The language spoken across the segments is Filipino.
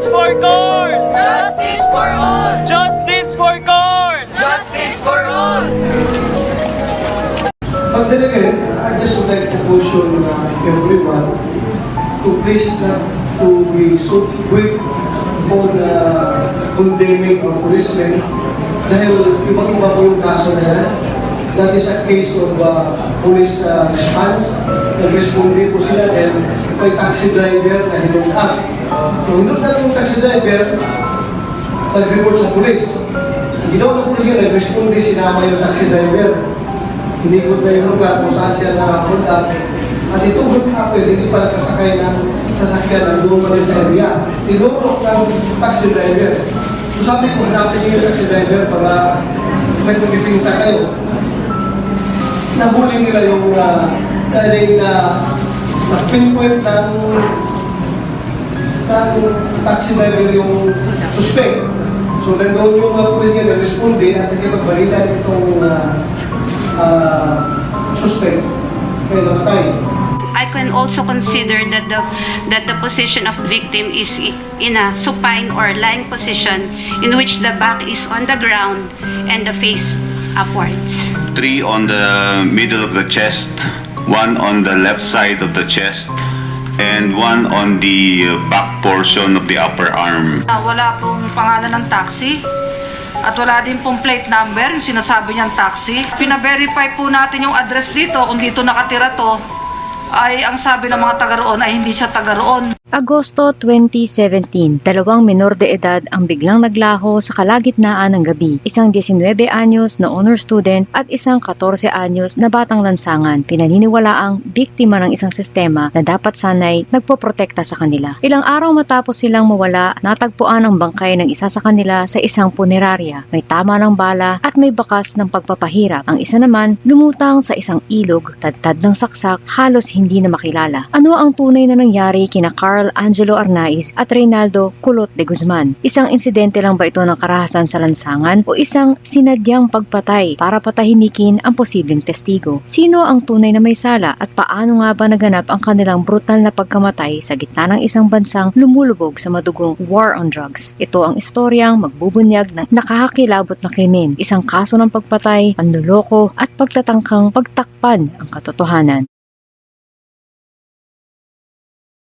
Justice for Corn! Justice for all! Justice for Corn! Justice for all! Delegate, I just would like to caution everyone to please not to be so quick on condemning our policemen dahil ibang-iba po yung kaso na yan. That is a case of police response. Nag-responde po sila dahil may taxi driver na hinunod. Nung hinunod na yung taxi driver, nag-report sa police. Ang ginawa ng police yun, nag-responde, sinama yung taxi driver. Hinikot na yung lugar kung saan siya nakapunta. At ito group couple, hindi pa nakasakay ng sasakyan ng doon pa rin sa area. Tinurok ng taxi driver. So sabi ko, hanapin niyo yung taxi driver para may pumipinsa kayo. Nahuli nila yung pinpoint ng taxi driver yung suspect. So nandun yung pulis niya na-responde at nagkipagbalitan itong suspect kaya namatay. I can also consider that the position of victim is in a supine or lying position in which the back is on the ground and the face upwards. 3 on the middle of the chest, 1 on the left side of the chest, and 1 on the back portion of the upper arm. Wala pong pangalan ng taxi. At wala din pong plate number, yung sinasabi niyang taxi. Pina-verify po natin yung address dito, kung dito nakatira to, ay ang sabi ng mga taga roon ay hindi siya taga roon. Agosto 2017, dalawang menor de edad ang biglang naglaho sa kalagitnaan ng gabi. Isang 19 anyos na honor student at isang 14 anyos na batang lansangan. Pinaniniwalaang biktima ng isang sistema na dapat sanay nagpoprotekta sa kanila. Ilang araw matapos silang mawala, natagpuan ang bangkay ng isa sa kanila sa isang punerarya. May tama ng bala at may bakas ng pagpapahirap. Ang isa naman lumutang sa isang ilog, tadtad ng saksak, halos hindi na makilala. Ano ang tunay na nangyari kina Carl Angelo Arnaiz at Reynaldo Culot de Guzman? Isang insidente lang ba ito ng karahasan sa lansangan o isang sinadyang pagpatay para patahimikin ang posibleng testigo? Sino ang tunay na may sala at paano nga ba naganap ang kanilang brutal na pagkamatay sa gitna ng isang bansang lumulubog sa madugong war on drugs? Ito ang istoryang magbubunyag ng nakakakilabot na krimen, isang kaso ng pagpatay, panluloko at pagtatangkang pagtakpan ang katotohanan.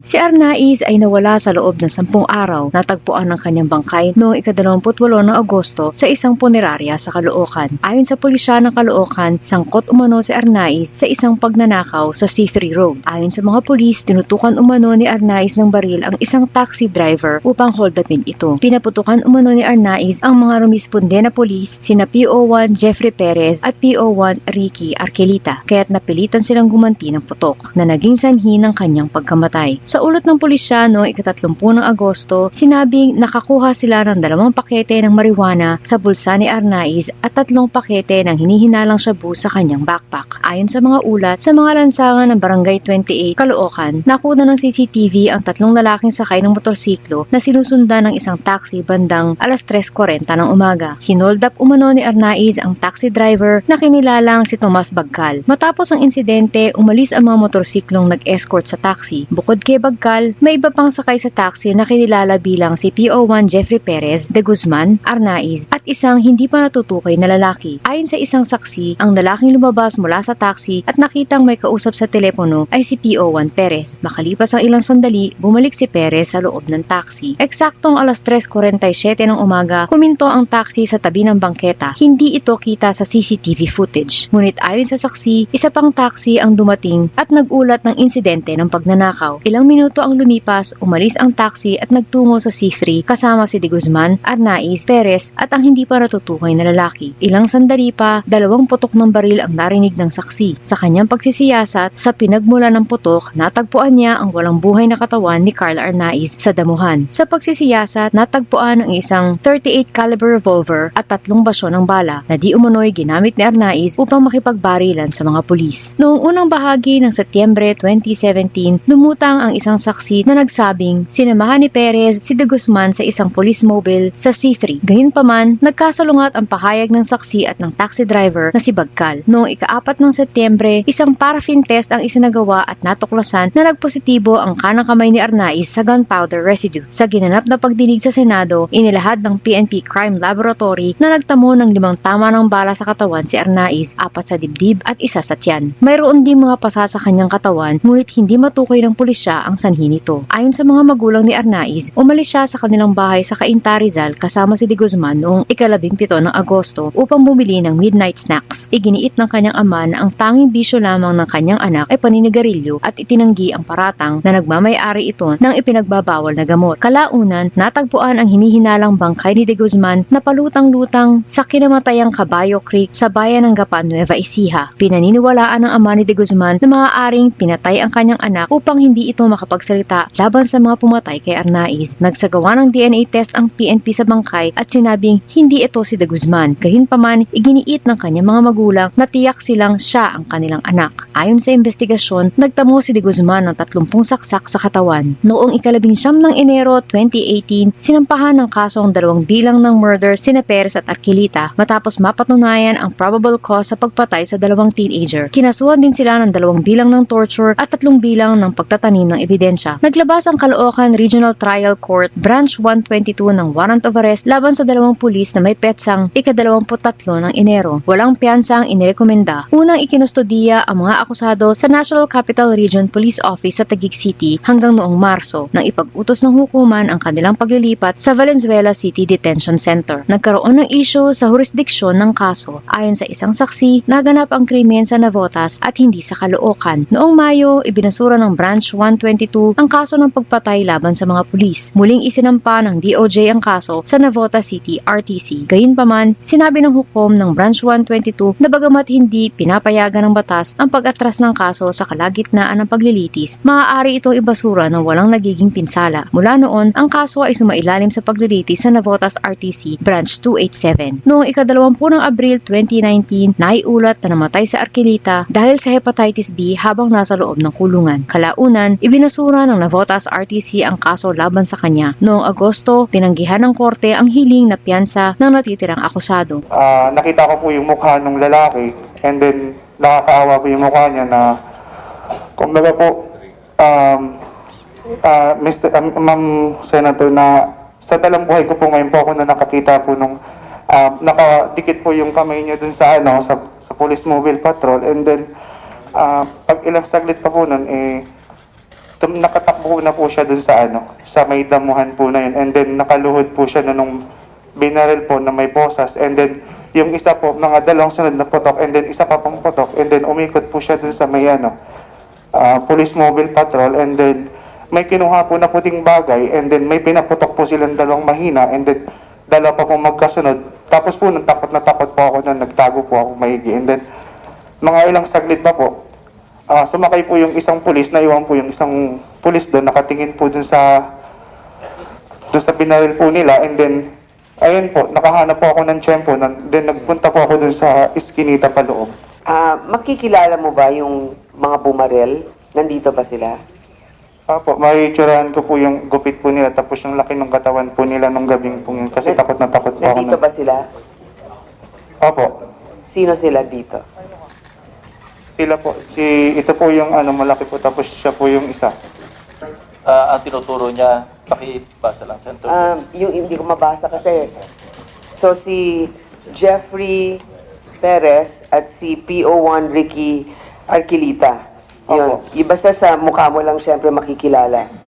Si Arnaiz ay nawala sa loob ng 10 araw. Natagpuan ng kanyang bangkay noong ika-28 ng Agosto sa isang punerarya sa Caloocan. Ayon sa pulisya ng Caloocan, sangkot umano si Arnaiz sa isang pagnanakaw sa C3 Road. Ayon sa mga pulis, tinutukan umano ni Arnaiz ng baril ang isang taxi driver upang hold upin ito. Pinaputukan umano ni Arnaiz ang mga rumisponde na pulis, sina PO1 Jeffrey Perez at PO1 Ricky Arkelita, kaya't napilitan silang gumanti ng putok na naging sanhi ng kanyang pagkamatay. Sa ulat ng pulisya noong ika-30 ng Agosto, sinabing nakakuha sila ng 2 pakete ng marijuana sa bulsa ni Arnaiz at 3 pakete ng hinihinalang shabu sa kanyang backpack. Ayon sa mga ulat, sa mga lansangan ng Barangay 28, Caloocan, nakuha ng CCTV ang 3 lalaking sakay ng motorsiklo na sinusundan ng isang taxi bandang 3:40 ng umaga. Hinold up umano ni Arnaiz ang taxi driver na kinilalang si Tomas Bagcal. Matapos ang insidente, umalis ang mga motorsiklong nag-escort sa taxi. Bukod kay Bagcal, may iba pang sakay sa taxi na kinilala bilang si PO1 Jeffrey Perez de Guzman, Arnaiz at isang hindi pa natutukoy na lalaki. Ayon sa isang saksi, ang lalaking lumabas mula sa taxi at nakitang may kausap sa telepono ay si PO1 Perez. Makalipas ang ilang sandali, bumalik si Perez sa loob ng taxi. Eksaktong 3:47 ng umaga, huminto ang taxi sa tabi ng bangketa. Hindi ito kita sa CCTV footage. Ngunit ayon sa saksi, isa pang taxi ang dumating at nagulat ng insidente ng pagnanakaw. Ilang minuto ang lumipas, umalis ang taxi at nagtungo sa C3 kasama si De Guzman, Arnaiz, Perez at ang hindi pa natutukoy na lalaki. Ilang sandali pa, 2 putok ng baril ang narinig ng saksi. Sa kanyang pagsisiyasat, sa pinagmula ng putok, natagpuan niya ang walang buhay na katawan ni Carl Arnaiz sa damuhan. Sa pagsisiyasat, natagpuan ang isang 38 caliber revolver at 3 basyo ng bala na di umano'y ginamit ni Arnaiz upang makipagbarilan sa mga pulis. Noong unang bahagi ng Setyembre 2017, lumutang ang isang saksi na nagsabing sinamahan ni Perez si De Guzman sa isang police mobile sa C3. Gayunpaman, nagkasalungat ang pahayag ng saksi at ng taxi driver na si Bagkal. Noong ika-4 ng Setyembre, isang paraffin test ang isinagawa at natuklasan na nagpositibo ang kanang kamay ni Arnaiz sa gunpowder residue. Sa ginanap na pagdinig sa Senado, inilahad ng PNP Crime Laboratory na nagtamo ng 5 tama ng bala sa katawan si Arnaiz, 4 sa dibdib at 1 sa tiyan. Mayroon din mga pasa sa kanyang katawan, ngunit hindi matukoy ng pulisya ang sanhi nito. Ayon sa mga magulang ni Arnaiz, umalis siya sa kanilang bahay sa Cainta, Rizal kasama si De Guzman noong ika-17 ng Agosto upang bumili ng midnight snacks. Iginiit ng kanyang ama na ang tanging bisyo lamang ng kanyang anak ay paninigarilyo at itinanggi ang paratang na nagmamay-ari ito ng ipinagbabawal na gamot. Kalaunan, natagpuan ang hinihinalang bangkay ni De Guzman na palutang-lutang sa kinamatayang Caballo Creek sa bayan ng Gapan, Nueva Ecija. Pinaniniwalaan ng ama ni De Guzman na maaaring pinatay ang kanyang anak upang hindi ito makapagsalita laban sa mga pumatay kay Arnaiz. Nagsagawa ng DNA test ang PNP sa bangkay at sinabing hindi ito si De Guzman. Gayunpaman, iginiit ng kanyang mga magulang na tiyak silang siya ang kanilang anak. Ayon sa investigasyon, nagtamo si De Guzman ng 30 saksak sa katawan. Noong ika-19 ng Enero 2018, sinampahan ng kaso ang 2 bilang ng murder sina Perez at Arquilita matapos mapatunayan ang probable cause sa pagpatay sa 2 teenager. Kinasuhan din sila ng 2 bilang ng torture at 3 bilang ng pagtatanim ng ebidensya. Naglabas ang Caloocan Regional Trial Court Branch 122 ng warrant of arrest laban sa 2 pulis na may petsang ika-23 ng Enero. Walang piyansa ang inirekomenda. Unang ikinustodiya ang mga akusado sa National Capital Region Police Office sa Taguig City hanggang noong Marso nang ipag-utos ng hukuman ang kanilang paglilipat sa Valenzuela City Detention Center. Nagkaroon ng issue sa jurisdiksyon ng kaso. Ayon sa isang saksi, naganap ang krimen sa Navotas at hindi sa Caloocan. Noong Mayo, ibinasura ng Branch 122 ang kaso ng pagpatay laban sa mga pulis. Muling isinampa ng DOJ ang kaso sa Navotas City RTC. Gayunpaman, sinabi ng hukom ng Branch 122 na bagamat hindi pinapayagan ng batas ang pag-atras ng kaso sa kalagitnaan ng paglilitis, maaari itong ibasura ng walang nagiging pinsala. Mula noon, ang kaso ay sumailalim sa paglilitis sa Navotas RTC Branch 287. Noong ika-20 ng Abril 2019, naiulat na namatay sa Arquilita dahil sa hepatitis B habang nasa loob ng kulungan. Kalaunan, ibinasura ng Navotas RTC ang kaso laban sa kanya. Noong Agosto, tinanggihan ng korte ang hiling na piyansa ng natitirang akusado. Nakita ko po yung mukha ng lalaki and then nakakaawa po yung mukha niya na kumbaga po Ma'am Senator, na sa talang buhay ko po ngayon po ako na nakakita po nung nakadikit po yung kamay niya dun sa sa police mobile patrol, and then pag ilang saglit pa po nun nakatakbo na po siya dun sa sa may damuhan po na yun, and then nakaluhod po siya na nung binaril po na may bosas, and then yung isa po mga 2 sunod na putok, and then isa pa pang putok, and then umikot po siya dun sa may police mobile patrol, and then may kinuha po na puting bagay, and then may pinaputok po silang 2 mahina, and then 2 pa po magkasunod. Tapos po takot na takot po ako na nagtago po ako maigi, and then mga ilang saglit pa po sumakay po yung isang pulis, naiwan po yung isang pulis doon, nakatingin po dun sa binaril po nila, and then ayun po, nakahanap po ako ng tiyempo, then nagpunta po ako dun sa iskinita pa loob. Makikilala mo ba yung mga bumarel? Nandito ba sila? Apo, makikitsurahan ko po yung gupit po nila, tapos yung laki ng katawan po nila nung gabing po yun, kasi takot na takot po ako. Nandito ba sila? Opo. Sino sila dito? Sila po, ito po yung malaki po, tapos siya po yung isa. Ang tinuturo niya, pakibasa lang, Senator. Yung hindi ko mabasa kasi. So si Jeffrey Perez at si PO1 Ricky Arquilita. Yun. Basta sa mukha mo lang siyempre makikilala.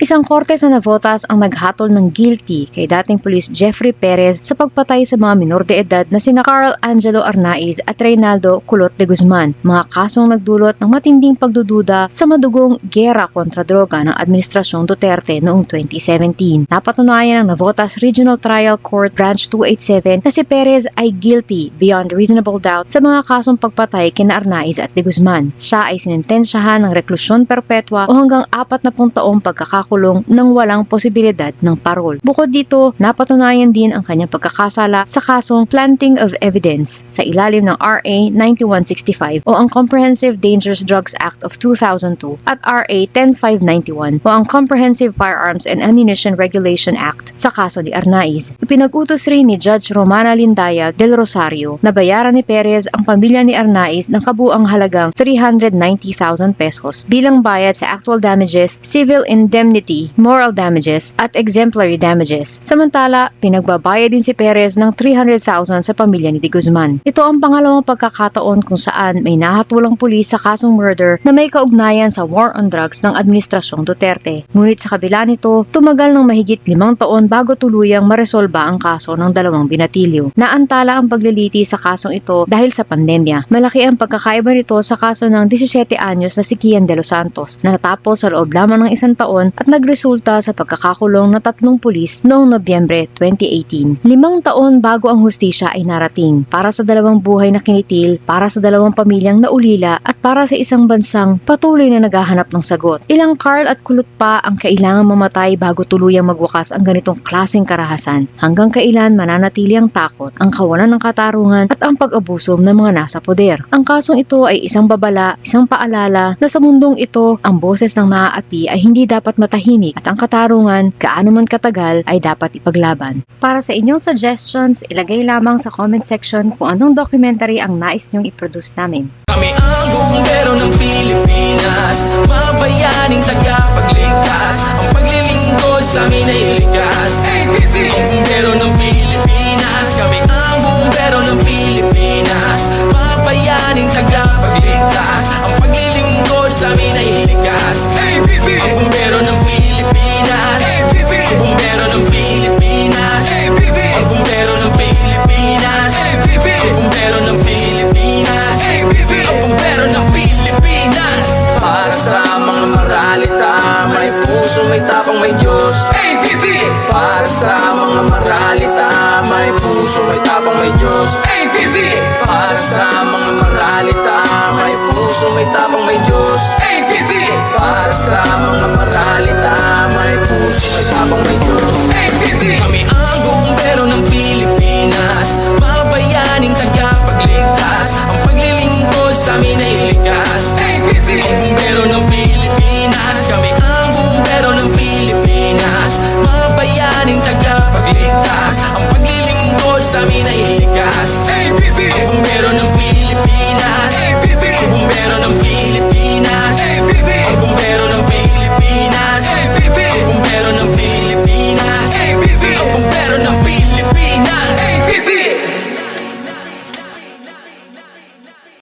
Isang korte sa Navotas ang naghatol ng guilty kay dating pulis Jeffrey Perez sa pagpatay sa mga minor de edad na sina Carl Angelo Arnaiz at Reynaldo Culot de Guzman, mga kasong nagdulot ng matinding pagdududa sa madugong giyera kontra droga ng Administrasyong Duterte noong 2017. Napatunayan ng Navotas Regional Trial Court Branch 287 na si Perez ay guilty beyond reasonable doubt sa mga kasong pagpatay kina Arnaiz at de Guzman. Siya ay sinintensyahan ng reklusyon perpetua o hanggang 40 taong pagkakakulong ipagkakakulong ng walang posibilidad ng parol. Bukod dito, napatunayan din ang kanyang pagkakasala sa kasong planting of evidence sa ilalim ng RA 9165 o ang Comprehensive Dangerous Drugs Act of 2002 at RA 10591 o ang Comprehensive Firearms and Ammunition Regulation Act sa kaso ni Arnaiz. Ipinag-utos rin ni Judge Romana Lindaya del Rosario na bayaran ni Perez ang pamilya ni Arnaiz ng kabuang halagang 390,000 pesos bilang bayad sa actual damages, civil indemnity, moral damages at exemplary damages. Samantala, pinagbabayad din si Perez ng 300,000 sa pamilya ni De Guzman. Ito ang pangalawang pagkakataon kung saan may nahatwalang pulis sa kasong murder na may kaugnayan sa war on drugs ng Administrasyong Duterte. Ngunit sa kabila nito, tumagal ng mahigit 5 taon bago tuluyang maresolba ang kaso ng dalawang binatilyo. Naantala ang pagliliti sa kasong ito dahil sa pandemya. Malaki ang pagkakaiba nito sa kaso ng 17 anyos na si Kian de los Santos na natapos sa loob lamang ng 1 taon at nagresulta sa pagkakakulong ng 3 pulis noong Nobyembre 2018. 5 taon bago ang hustisya ay narating para sa 2 buhay na kinitil, para sa 2 pamilyang naulila at para sa isang bansang patuloy na naghahanap ng sagot. Ilang Carl at kulot pa ang kailangan mamatay bago tuluyang magwakas ang ganitong klaseng karahasan. Hanggang kailan mananatili ang takot, ang kawalan ng katarungan at ang pag-abuso ng mga nasa poder. Ang kasong ito ay isang babala, isang paalala na sa mundong ito, ang boses ng naaapi ay hindi dapat matahimik at ang katarungan, gaano man katagal, ay dapat ipaglaban. Para sa inyong suggestions, ilagay lamang sa comment section kung anong documentary ang nais nyong i-produce namin. Kami ang bumbero ng Pilipinas, mga bayaning tagapagligtas, ang paglilingkod sa amin ay likas. Ang bumbero ng Pilipinas, kami ang bumbero ng Pilipinas, mga bayaning tagapagligtas, ang paglilingkod sa amin ay likas. Ang bumbero ng Pilipinas, ang bumbero ng Pilipinas, ang bumbero ng Pilipinas, ang bumbero ng Pilipinas, ang bumbero ng Pilipinas. Para sa mga maralita, may puso, may tapang, may Diyos. Para sa mga maralita, may puso, may tapang, may Diyos. Para sa mga maralita, may puso, may tapang, may Diyos. Para sa mga maralita, may puso, may tapang, may Diyos. Kami ang bumbero ng Pilipinas, mga bayaning tagapagligtas, ang paglilingkod sa amin ay likas. Ang bumbero ng Pilipinas, kami ang bumbero ng Pilipinas, mga bayaning tagapagligtas, ang paglilingkod sa amin ay likas. Ang bumbero